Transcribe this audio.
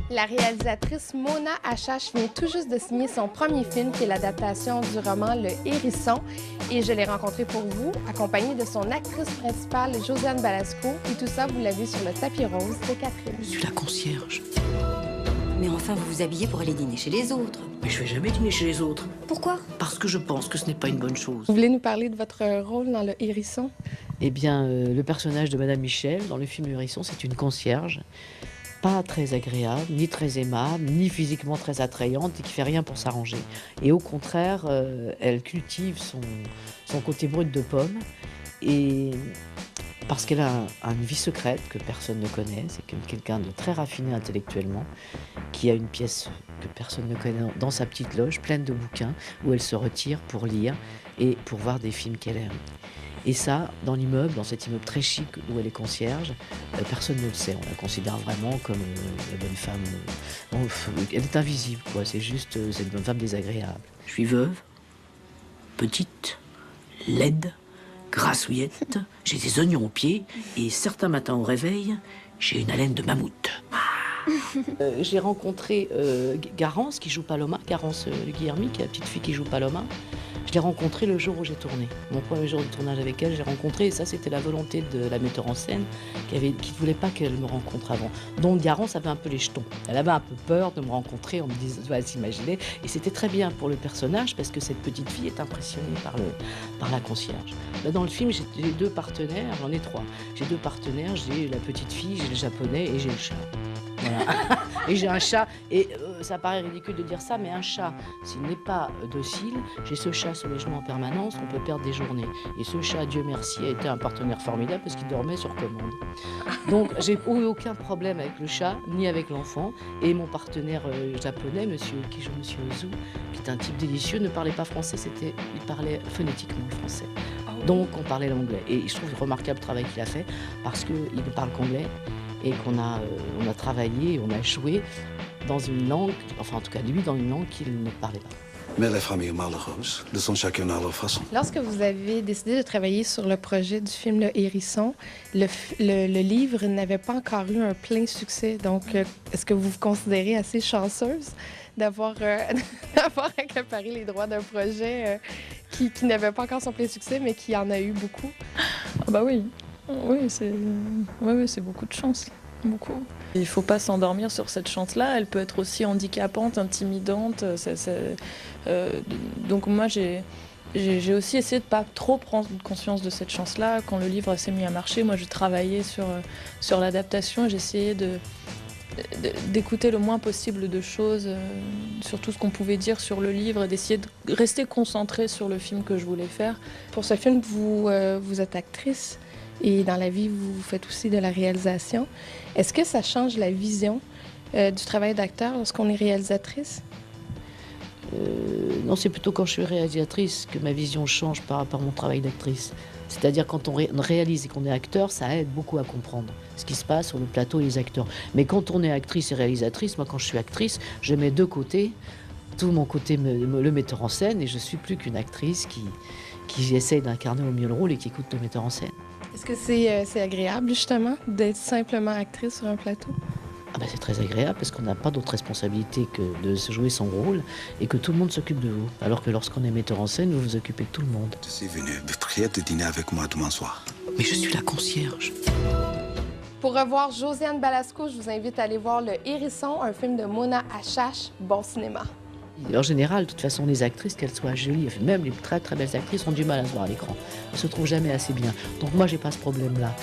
La réalisatrice Mona Achache vient tout juste de signer son premier film qui est l'adaptation du roman Le Hérisson et je l'ai rencontré pour vous, accompagnée de son actrice principale Josiane Balasco et tout ça vous l'avez sur le tapis rose de Catherine. Je suis la concierge. Mais enfin, vous vous habillez pour aller dîner chez les autres. Mais je vais jamais dîner chez les autres. Pourquoi? Parce que je pense que ce n'est pas une bonne chose. Vous voulez nous parler de votre rôle dans Le Hérisson? Eh bien, le personnage de Madame Michel dans le film Le Hérisson, c'est une concierge. Pas très agréable, ni très aimable, ni physiquement très attrayante et qui fait rien pour s'arranger. Et au contraire, elle cultive son côté brut de pomme et parce qu'elle a une vie secrète que personne ne connaît. C'est quelqu'un de très raffiné intellectuellement qui a une pièce que personne ne connaît dans sa petite loge pleine de bouquins où elle se retire pour lire et pour voir des films qu'elle aime. Et ça, dans l'immeuble, dans cet immeuble très chic où elle est concierge, personne ne le sait. On la considère vraiment comme la bonne femme. Elle est invisible, quoi. C'est juste, c'est une bonne femme désagréable. Je suis veuve, petite, laide, grassouillette, j'ai des oignons aux pieds et certains matins au réveil, j'ai une haleine de mammouth. J'ai rencontré Garance qui joue Paloma, Garance Guillermy, qui est la petite fille qui joue Paloma. Je l'ai rencontrée le jour où j'ai tourné. Mon premier jour de tournage avec elle, j'ai rencontré, et ça c'était la volonté de la metteur en scène, qui ne voulait pas qu'elle me rencontre avant. Donc Garance avait un peu les jetons. Elle avait un peu peur de me rencontrer, on me disait, elle s'imaginait. Et c'était très bien pour le personnage, parce que cette petite fille est impressionnée par la concierge. Là, dans le film, j'ai deux partenaires, j'en ai trois. J'ai deux partenaires, j'ai la petite fille, j'ai le japonais et j'ai le chat. Voilà. Et j'ai un chat, et ça paraît ridicule de dire ça, mais un chat, s'il n'est pas docile, j'ai ce chat sur les genoux en permanence, on peut perdre des journées. Et ce chat, Dieu merci, a été un partenaire formidable parce qu'il dormait sur commande. Donc j'ai eu aucun problème avec le chat, ni avec l'enfant. Et mon partenaire japonais, qui joue Monsieur Ozu, qui est un type délicieux, ne parlait pas français, il parlait phonétiquement le français. Donc on parlait l'anglais. Et je trouve le remarquable travail qu'il a fait, parce qu'il ne parle qu'anglais. Et qu'on a travaillé, on a joué dans une langue, enfin en tout cas lui dans une langue qu'il ne parlait pas. Mais les familles malheureuses, de sont chacun à leur façon. Lorsque vous avez décidé de travailler sur le projet du film Le Hérisson, le livre n'avait pas encore eu un plein succès. Donc, est-ce que vous vous considérez assez chanceuse d'avoir accaparé les droits d'un projet qui n'avait pas encore son plein succès, mais qui en a eu beaucoup? Ah bah oui. Oui, c'est beaucoup de chance, beaucoup. Il ne faut pas s'endormir sur cette chance-là, elle peut être aussi handicapante, intimidante. Donc moi, j'ai aussi essayé de ne pas trop prendre conscience de cette chance-là. Quand le livre s'est mis à marcher, moi, je travaillais sur l'adaptation et j'essayais d'écouter le moins possible de choses sur tout ce qu'on pouvait dire sur le livre et d'essayer de rester concentrée sur le film que je voulais faire. Pour ce film, vous êtes actrice. Et dans la vie, vous faites aussi de la réalisation. Est-ce que ça change la vision du travail d'acteur lorsqu'on est réalisatrice? Non, c'est plutôt quand je suis réalisatrice que ma vision change par rapport à mon travail d'actrice. C'est-à-dire quand on réalise et qu'on est acteur, ça aide beaucoup à comprendre ce qui se passe sur le plateau et les acteurs. Mais quand on est actrice et réalisatrice, moi quand je suis actrice, je mets de côté tout mon côté le metteur en scène et je suis plus qu'une actrice qui essaye d'incarner au mieux le rôle et qui écoute le metteur en scène. Est-ce que c'est agréable, justement, d'être simplement actrice sur un plateau? Ah ben c'est très agréable parce qu'on n'a pas d'autre responsabilité que de se jouer son rôle et que tout le monde s'occupe de vous. Alors que lorsqu'on est metteur en scène, vous vous occupez de tout le monde. Je suis venu vous prier de dîner avec moi demain soir. Mais je suis la concierge. Pour revoir Josiane Balasco, je vous invite à aller voir Le Hérisson, un film de Mona Achache. Bon cinéma. En général, de toute façon, les actrices, qu'elles soient jolies, même les très très belles actrices, ont du mal à se voir à l'écran. Elles se trouvent jamais assez bien. Donc moi, j'ai pas ce problème-là.